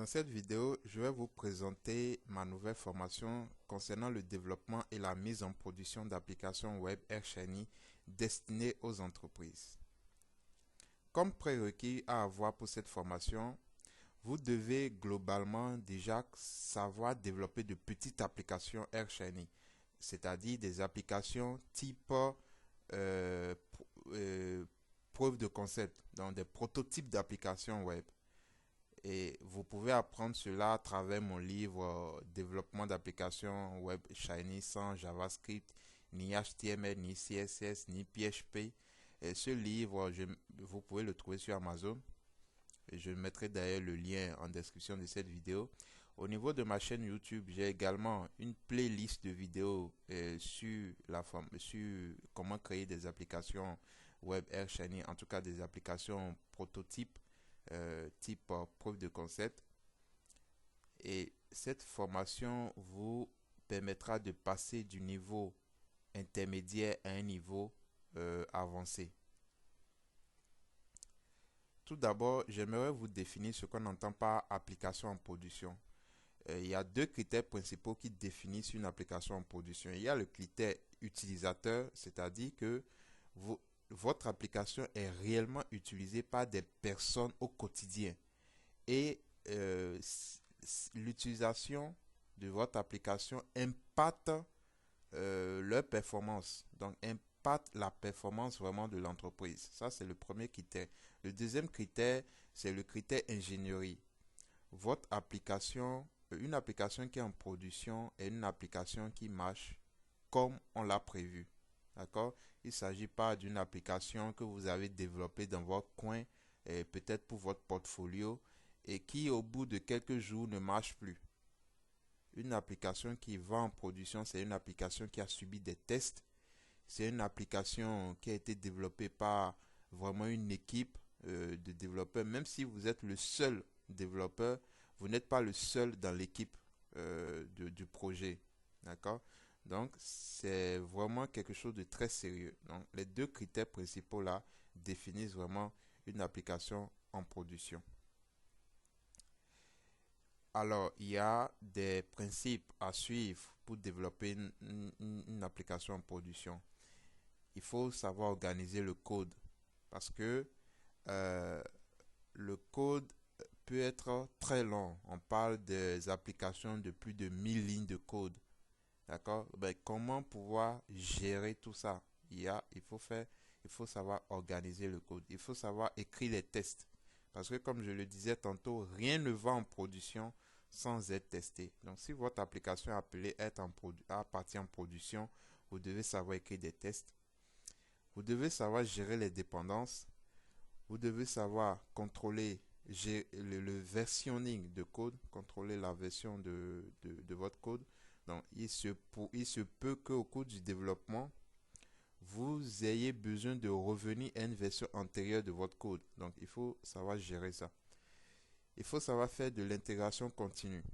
Dans cette vidéo, je vais vous présenter ma nouvelle formation concernant le développement et la mise en production d'applications web AirShiny destinées aux entreprises. Comme prérequis à avoir pour cette formation, vous devez globalement déjà savoir développer de petites applications AirShiny, c'est-à-dire des applications type euh, preuve de concept, donc des prototypes d'applications web. Et vous pouvez apprendre cela à travers mon livre Développement d'applications web Shiny sans JavaScript, ni HTML, ni CSS, ni PHP. Et ce livre, vous pouvez le trouver sur Amazon. Et je mettrai d'ailleurs le lien en description de cette vidéo. Au niveau de ma chaîne YouTube, j'ai également une playlist de vidéos sur comment créer des applications web AirShiny, en tout cas des applications prototypes type preuve de concept. Et cette formation vous permettra de passer du niveau intermédiaire à un niveau avancé. Tout d'abord, j'aimerais vous définir ce qu'on entend par application en production. Il y a deux critères principaux qui définissent une application en production. Il y a le critère utilisateur, c'est-à-dire que votre application est réellement utilisée par des personnes au quotidien. Et l'utilisation de votre application impacte leur performance. Donc, impacte la performance vraiment de l'entreprise. Ça, c'est le premier critère. Le deuxième critère, c'est le critère ingénierie. Votre application, une application qui est en production est une application qui marche comme on l'a prévu. D'accord? Il ne s'agit pas d'une application que vous avez développée dans votre coin, peut-être pour votre portfolio, et qui au bout de quelques jours ne marche plus. Une application qui va en production, c'est une application qui a subi des tests. C'est une application qui a été développée par vraiment une équipe de développeurs. Même si vous êtes le seul développeur, vous n'êtes pas le seul dans l'équipe du projet. D'accord? Donc, c'est vraiment quelque chose de très sérieux. Donc, les deux critères principaux là définissent vraiment une application en production. Alors, il y a des principes à suivre pour développer une application en production. Il faut savoir organiser le code parce que le code peut être très long. On parle des applications de plus de 1000 lignes de code. D'accord? Ben, comment pouvoir gérer tout ça? Il faut savoir organiser le code. Il faut savoir écrire les tests. Parce que comme je le disais tantôt, rien ne va en production sans être testé. Donc si votre application est appelée à partir en production, vous devez savoir écrire des tests. Vous devez savoir gérer les dépendances. Vous devez savoir contrôler le versionning de code, contrôler la version de votre code. Donc il se peut qu'au cours du développement, vous ayez besoin de revenir à une version antérieure de votre code. Donc, il faut savoir gérer ça. Il faut savoir faire de l'intégration continue.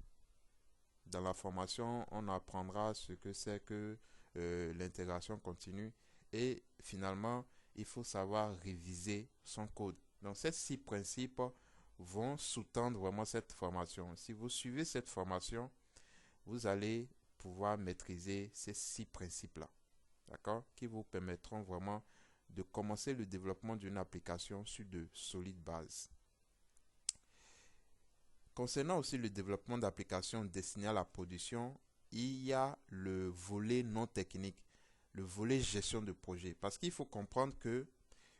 Dans la formation, on apprendra ce que c'est que l'intégration continue. Et finalement, il faut savoir réviser son code. Donc, ces 6 principes vont sous-tendre vraiment cette formation. Si vous suivez cette formation, vous allez pouvoir maîtriser ces 6 principes-là. D'accord, qui vous permettront vraiment de commencer le développement d'une application sur de solides bases. Concernant aussi le développement d'applications destinées à la production, il y a le volet non technique, le volet gestion de projet. Parce qu'il faut comprendre que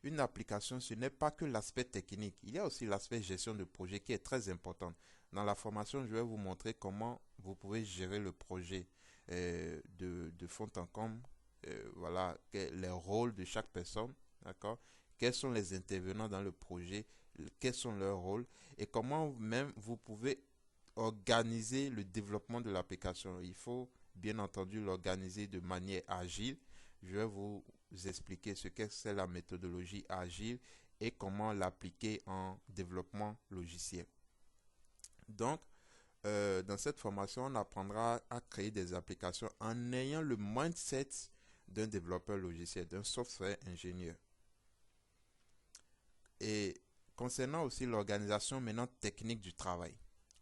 une application, ce n'est pas que l'aspect technique. Il y a aussi l'aspect gestion de projet qui est très important. Dans la formation, je vais vous montrer comment vous pouvez gérer le projet de fond en comble. Voilà, les rôles de chaque personne, d'accord? Quels sont les intervenants dans le projet, quels sont leurs rôles et comment même vous pouvez organiser le développement de l'application. Il faut bien entendu l'organiser de manière agile. Je vais vous expliquer ce qu'est c'est la méthodologie agile et comment l'appliquer en développement logiciel. Donc, dans cette formation, on apprendra à créer des applications en ayant le mindset d'un développeur logiciel, d'un software ingénieur. Et concernant aussi l'organisation maintenant technique du travail.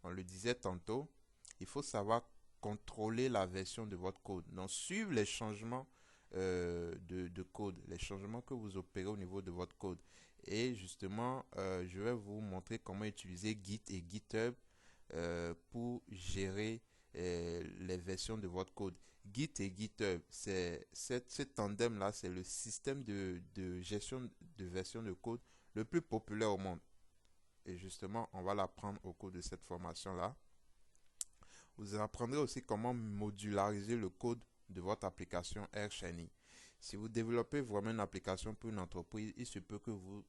on le disait tantôt, il faut savoir contrôler la version de votre code. Donc, suivre les changements de code, les changements que vous opérez au niveau de votre code. Et justement, je vais vous montrer comment utiliser Git et GitHub pour gérer les versions de votre code. Git et GitHub, ce tandem-là, c'est le système de gestion de version de code le plus populaire au monde. Et justement, on va l'apprendre au cours de cette formation-là. Vous apprendrez aussi comment modulariser le code de votre application AirShiny. Si vous développez vraiment une application pour une entreprise, il se peut que vous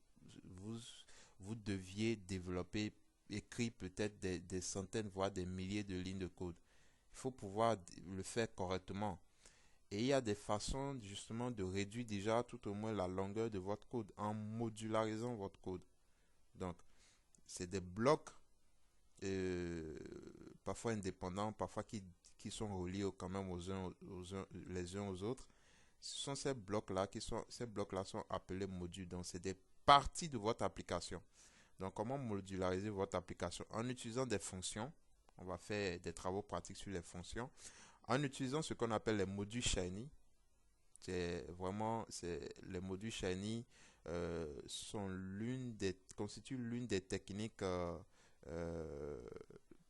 deviez développer, écrire peut-être des centaines, voire des milliers de lignes de code. Il faut pouvoir le faire correctement. Et il y a des façons justement de réduire déjà tout au moins la longueur de votre code en modularisant votre code. Donc, c'est des blocs parfois indépendants, parfois qui sont reliés quand même les uns aux autres. Ce sont ces blocs-là sont appelés modules. Donc, c'est des parties de votre application. Donc, comment modulariser votre application? En utilisant des fonctions. On va faire des travaux pratiques sur les fonctions. En utilisant ce qu'on appelle les modules Shiny. Les modules Shiny constituent l'une des techniques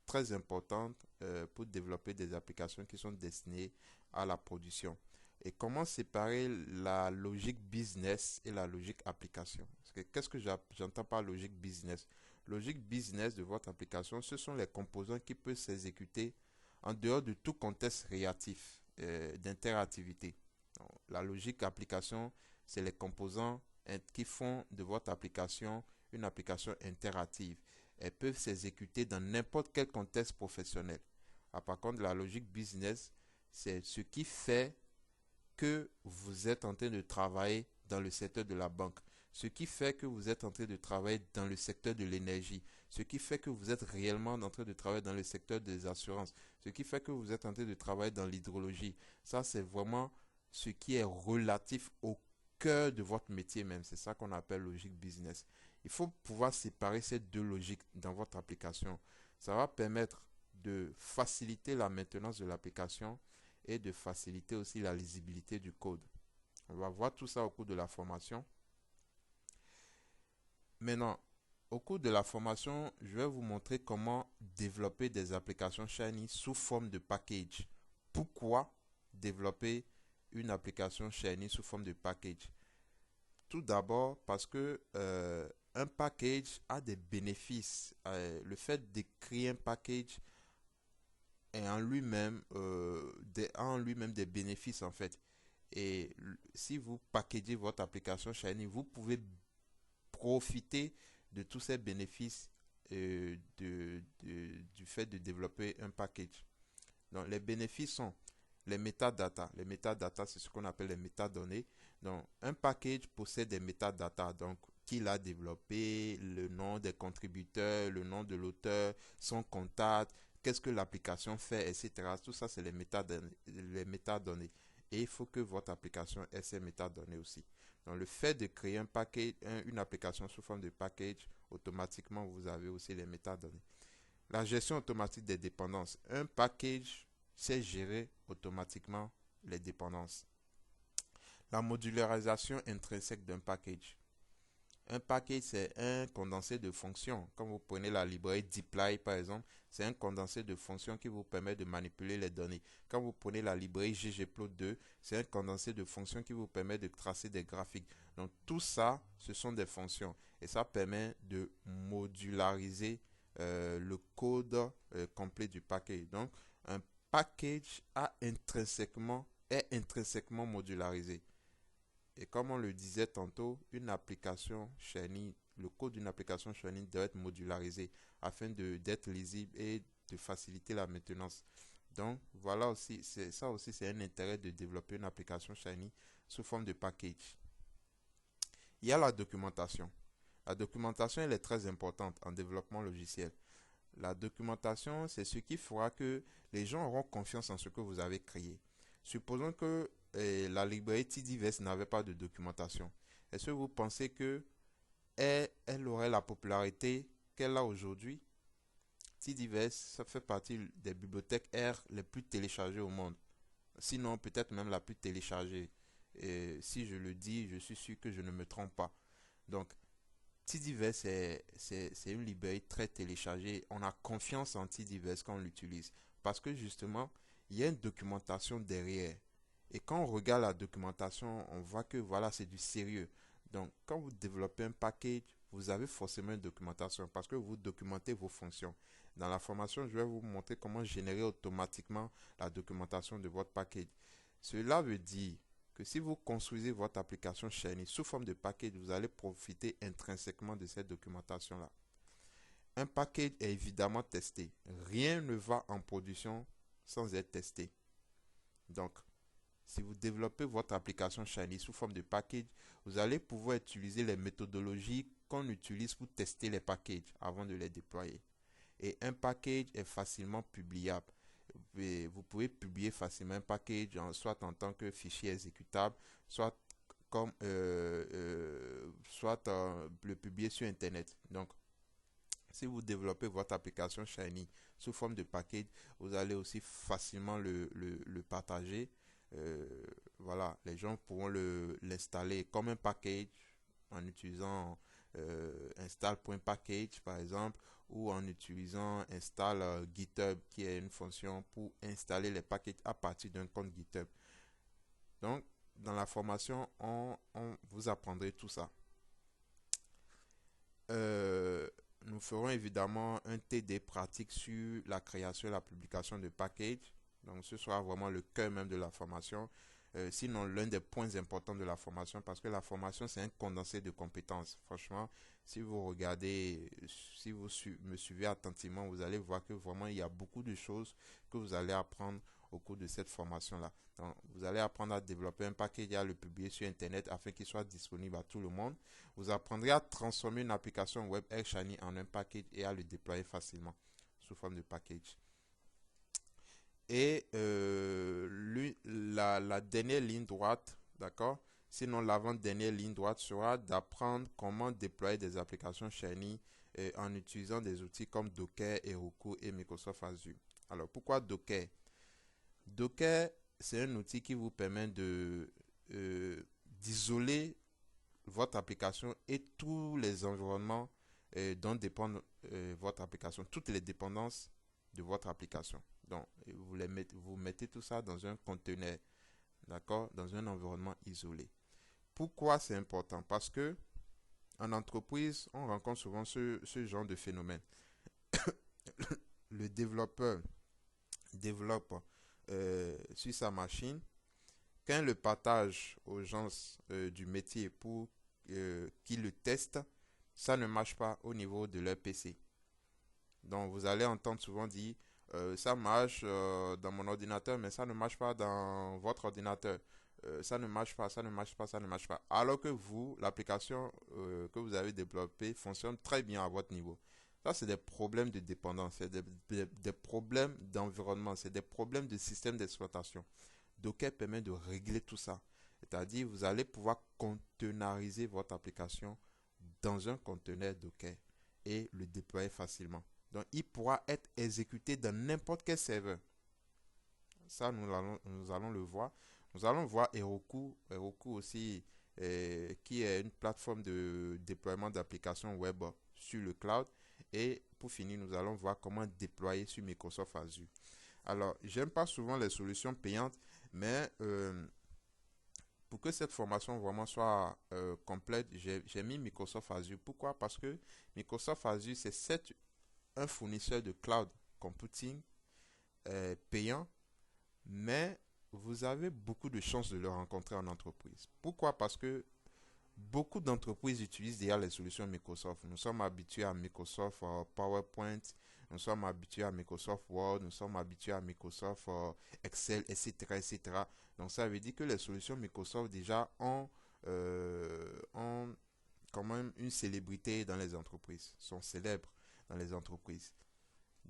très importantes pour développer des applications qui sont destinées à la production. Et comment séparer la logique business et la logique application? Qu'est-ce que j'entends par logique business? Logique business de votre application, ce sont les composants qui peuvent s'exécuter en dehors de tout contexte réactif d'interactivité. La logique application, c'est les composants qui font de votre application une application interactive. Elles peuvent s'exécuter dans n'importe quel contexte professionnel. Par contre, la logique business, c'est ce qui fait que vous êtes en train de travailler dans le secteur de la banque, ce qui fait que vous êtes en train de travailler dans le secteur de l'énergie, ce qui fait que vous êtes réellement en train de travailler dans le secteur des assurances, ce qui fait que vous êtes en train de travailler dans l'hydrologie. Ça, c'est vraiment ce qui est relatif au cœur de votre métier même. C'est ça qu'on appelle logique business. Il faut pouvoir séparer ces deux logiques dans votre application. Ça va permettre de faciliter la maintenance de l'application et de faciliter aussi la lisibilité du code. On va voir tout ça au cours de la formation. Maintenant, au cours de la formation, je vais vous montrer comment développer des applications Shiny sous forme de package. Pourquoi développer une application Shiny sous forme de package? Tout d'abord parce que un package a des bénéfices. Le fait de créer un package a en lui-même des bénéfices en fait. Et si vous packagez votre application Shiny, vous pouvez profiter de tous ces bénéfices du fait de développer un package. Donc, les bénéfices sont les métadatas. Les métadatas, c'est ce qu'on appelle les métadonnées. Donc, un package possède des métadatas. Donc, qui l'a développé, le nom des contributeurs, le nom de l'auteur, son contact, qu'est-ce que l'application fait, etc. Tout ça, c'est les métadonnées. Et il faut que votre application ait ces métadonnées aussi. Donc, le fait de créer une application sous forme de package, automatiquement, vous avez aussi les métadonnées. La gestion automatique des dépendances. Un package sait gérer automatiquement les dépendances. La modularisation intrinsèque d'un package. Un package, c'est un condensé de fonctions. Quand vous prenez la librairie dplyr, par exemple, c'est un condensé de fonctions qui vous permet de manipuler les données. Quand vous prenez la librairie ggplot2, c'est un condensé de fonctions qui vous permet de tracer des graphiques. Donc, tout ça, ce sont des fonctions. Et ça permet de modulariser le code complet du package. Donc, un package est intrinsèquement modularisé. Et comme on le disait tantôt, une application Shiny, le code d'une application Shiny doit être modularisé afin d'être lisible et de faciliter la maintenance. Donc, voilà aussi, c'est un intérêt de développer une application Shiny sous forme de package. Il y a la documentation. La documentation, elle est très importante en développement logiciel. La documentation, c'est ce qui fera que les gens auront confiance en ce que vous avez créé. Supposons que la librairie TDVS n'avait pas de documentation. Est-ce que vous pensez que elle aurait la popularité qu'elle a aujourd'hui? Tidyverse, ça fait partie des bibliothèques R les plus téléchargées au monde. Sinon, peut-être même la plus téléchargée. Et si je le dis, je suis sûr que je ne me trompe pas. Donc, Tidyverse, c'est une librairie très téléchargée. On a confiance en Tidyverse quand on l'utilise. Parce que justement, il y a une documentation derrière. Et quand on regarde la documentation, on voit que voilà, c'est du sérieux. Donc, quand vous développez un package, vous avez forcément une documentation parce que vous documentez vos fonctions. Dans la formation, je vais vous montrer comment générer automatiquement la documentation de votre package. Cela veut dire que si vous construisez votre application Shiny sous forme de package, vous allez profiter intrinsèquement de cette documentation-là. Un package est évidemment testé. Rien ne va en production sans être testé. Donc, si vous développez votre application Shiny sous forme de package, vous allez pouvoir utiliser les méthodologies qu'on utilise pour tester les packages avant de les déployer. Et un package est facilement publiable. Vous pouvez publier facilement un package, soit en tant que fichier exécutable, soit comme le publier sur Internet. Donc, si vous développez votre application Shiny sous forme de package, vous allez aussi facilement le partager. Euh, voilà, les gens pourront l'installer comme un package en utilisant install.package par exemple, ou en utilisant install GitHub qui est une fonction pour installer les packages à partir d'un compte GitHub. Donc, dans la formation, on vous apprendrez tout ça. Nous ferons évidemment un TD pratique sur la création et la publication de packages. Donc, ce sera vraiment le cœur même de la formation. Sinon, l'un des points importants de la formation, parce que la formation, c'est un condensé de compétences. Franchement, si vous regardez, si vous me suivez attentivement, vous allez voir que vraiment, il y a beaucoup de choses que vous allez apprendre au cours de cette formation-là. Donc, vous allez apprendre à développer un package et à le publier sur Internet afin qu'il soit disponible à tout le monde. Vous apprendrez à transformer une application web Air Shiny en un package et à le déployer facilement sous forme de package. Et la dernière ligne droite, d'accord? Sinon, l'avant-dernière ligne droite sera d'apprendre comment déployer des applications Shiny en utilisant des outils comme Docker, Heroku et Microsoft Azure. Alors, pourquoi Docker? Docker, c'est un outil qui vous permet d'isoler votre application et tous les environnements dont dépend votre application, toutes les dépendances de votre application. Donc, vous mettez tout ça dans un conteneur, d'accord, dans un environnement isolé. Pourquoi c'est important? Parce que en entreprise, on rencontre souvent ce genre de phénomène. Le développeur développe sur sa machine. Quand il le partage aux gens du métier pour qu'ils le testent, ça ne marche pas au niveau de leur PC. Donc, vous allez entendre souvent dire ça marche dans mon ordinateur, mais ça ne marche pas dans votre ordinateur. Ça ne marche pas, ça ne marche pas, ça ne marche pas. Alors que vous, l'application que vous avez développée fonctionne très bien à votre niveau. Ça, c'est des problèmes de dépendance, c'est des problèmes d'environnement, c'est des problèmes de système d'exploitation. Docker permet de régler tout ça. C'est-à-dire, vous allez pouvoir containeriser votre application dans un conteneur Docker et le déployer facilement. Donc, il pourra être exécuté dans n'importe quel serveur. Ça, nous allons le voir. Nous allons voir Heroku aussi, qui est une plateforme de déploiement d'applications web sur le cloud. Et pour finir, nous allons voir comment déployer sur Microsoft Azure. Alors, j'aime pas souvent les solutions payantes, mais pour que cette formation vraiment soit complète, j'ai mis Microsoft Azure. Pourquoi? Parce que Microsoft Azure, c'est un fournisseur de cloud computing payant, mais vous avez beaucoup de chances de le rencontrer en entreprise. Pourquoi? Parce que beaucoup d'entreprises utilisent déjà les solutions Microsoft. Nous sommes habitués à Microsoft PowerPoint, nous sommes habitués à Microsoft Word, nous sommes habitués à Microsoft Excel, etc., etc. Donc ça veut dire que les solutions Microsoft déjà ont quand même une célébrité dans les entreprises, sont célèbres dans les entreprises.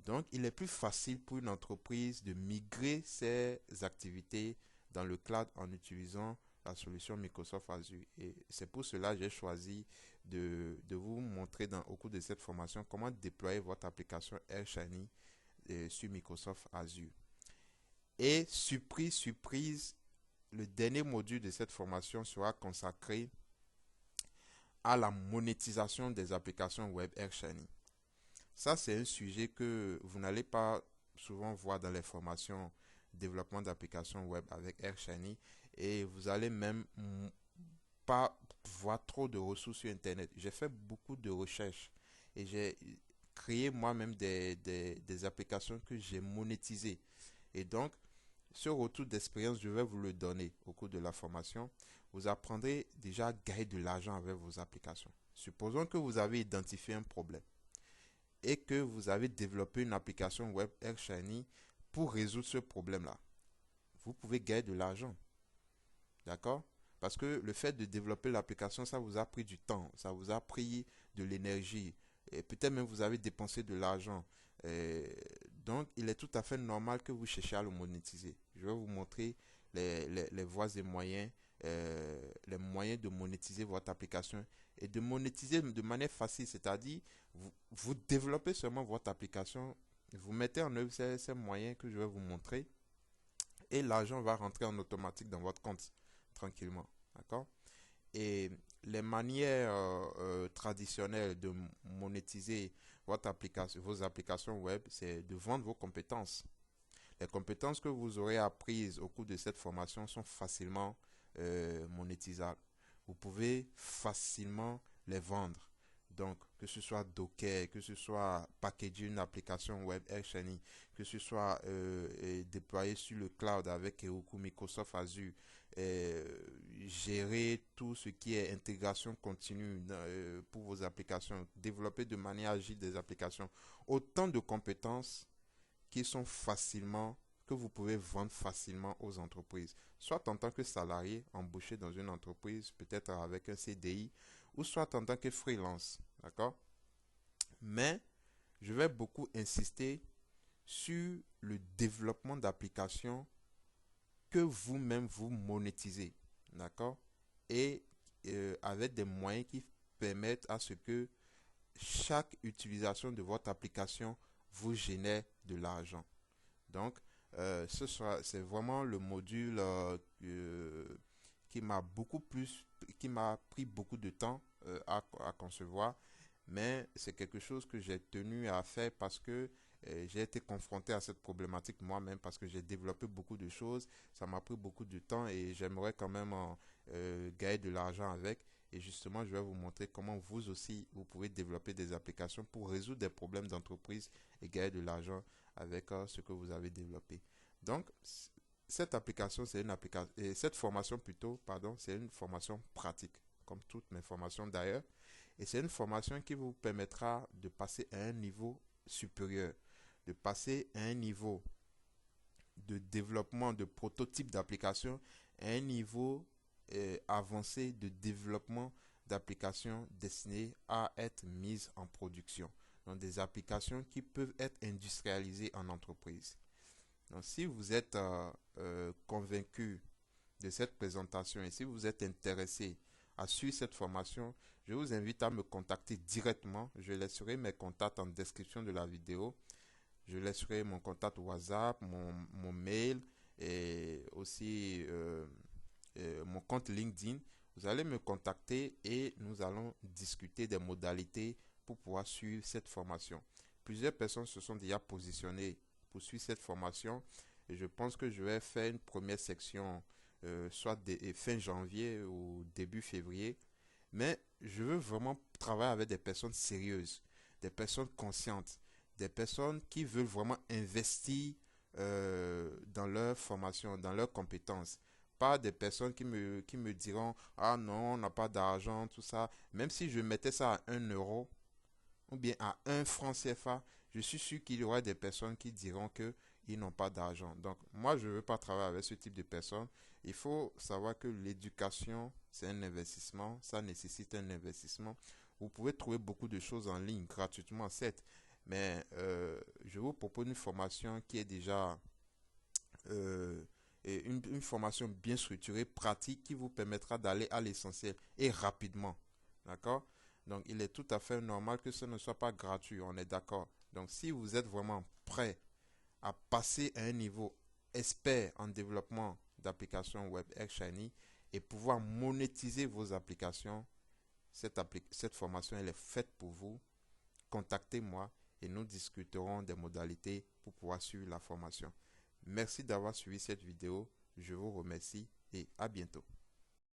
Donc, il est plus facile pour une entreprise de migrer ses activités dans le cloud en utilisant la solution Microsoft Azure. Et c'est pour cela que j'ai choisi de vous montrer au cours de cette formation comment déployer votre application AirShiny sur Microsoft Azure. Et surprise, surprise, le dernier module de cette formation sera consacré à la monétisation des applications web AirShiny. Ça, c'est un sujet que vous n'allez pas souvent voir dans les formations développement d'applications web avec AirShiny, et vous allez même pas voir trop de ressources sur Internet. J'ai fait beaucoup de recherches et j'ai créé moi-même des applications que j'ai monétisées. Et donc, ce retour d'expérience, je vais vous le donner au cours de la formation. Vous apprendrez déjà à gagner de l'argent avec vos applications. Supposons que vous avez identifié un problème et que vous avez développé une application web AirShiny pour résoudre ce problème-là. Vous pouvez gagner de l'argent. D'accord? Parce que le fait de développer l'application, ça vous a pris du temps, ça vous a pris de l'énergie, et peut-être même vous avez dépensé de l'argent. Donc, il est tout à fait normal que vous cherchiez à le monétiser. Je vais vous montrer les voies et moyens, les moyens de monétiser votre application et de monétiser de manière facile, c'est-à-dire vous développez seulement votre application, vous mettez en œuvre ces moyens que je vais vous montrer et l'argent va rentrer en automatique dans votre compte tranquillement. D'accord? Et les manières traditionnelles de monétiser vos applications web, c'est de vendre vos compétences. Les compétences que vous aurez apprises au cours de cette formation sont facilement monétisables. Vous pouvez facilement les vendre. Donc, que ce soit Docker, que ce soit packager une application web AirShiny, que ce soit déployer sur le cloud avec Heroku, Microsoft Azure, gérer tout ce qui est intégration continue pour vos applications, développer de manière agile des applications. Autant de compétences qui sont que vous pouvez vendre facilement aux entreprises, soit en tant que salarié embauché dans une entreprise, peut-être avec un CDI, ou soit en tant que freelance, d'accord? Mais je vais beaucoup insister sur le développement d'applications que vous-même vous monétisez, d'accord? Et avec des moyens qui permettent à ce que chaque utilisation de votre application vous génère de l'argent. Donc, c'est vraiment le module qui m'a pris beaucoup de temps à concevoir, mais c'est quelque chose que j'ai tenu à faire parce que j'ai été confronté à cette problématique moi-même, parce que j'ai développé beaucoup de choses, ça m'a pris beaucoup de temps et j'aimerais quand même gagner de l'argent avec. Et justement, je vais vous montrer comment vous aussi, vous pouvez développer des applications pour résoudre des problèmes d'entreprise et gagner de l'argent avec ce que vous avez développé. Donc, cette application, c'est une application, et cette formation plutôt, pardon, c'est une formation pratique, comme toutes mes formations d'ailleurs. Et c'est une formation qui vous permettra de passer à un niveau supérieur, de passer à un niveau de développement de prototypes d'applications, à un niveau avancé de développement d'applications destinées à être mises en production. Donc des applications qui peuvent être industrialisées en entreprise. Donc si vous êtes convaincu de cette présentation et si vous êtes intéressé à suivre cette formation, je vous invite à me contacter directement. Je laisserai mes contacts en description de la vidéo. Je laisserai mon contact WhatsApp, mon mail et aussi mon compte LinkedIn. Vous allez me contacter et nous allons discuter des modalités pour pouvoir suivre cette formation. Plusieurs personnes se sont déjà positionnées pour suivre cette formation et je pense que je vais faire une première section soit fin janvier ou début février. Mais je veux vraiment travailler avec des personnes sérieuses, des personnes conscientes, des personnes qui veulent vraiment investir dans leur formation, dans leurs compétences. Pas des personnes qui me diront ah non, on n'a pas d'argent, tout ça. Même si je mettais ça à 1 € ou bien à 1 franc CFA, je suis sûr qu'il y aura des personnes qui diront qu'ils n'ont pas d'argent. Donc, moi, je ne veux pas travailler avec ce type de personnes. Il faut savoir que l'éducation, c'est un investissement. Ça nécessite un investissement. Vous pouvez trouver beaucoup de choses en ligne gratuitement, certes. Mais je vous propose une formation qui est déjà une formation bien structurée, pratique, qui vous permettra d'aller à l'essentiel et rapidement. D'accord? Donc, il est tout à fait normal que ce ne soit pas gratuit, on est d'accord. Donc, si vous êtes vraiment prêt à passer à un niveau expert en développement d'applications web avec Shiny et pouvoir monétiser vos applications, cette formation, elle est faite pour vous. Contactez-moi et nous discuterons des modalités pour pouvoir suivre la formation. Merci d'avoir suivi cette vidéo. Je vous remercie et à bientôt.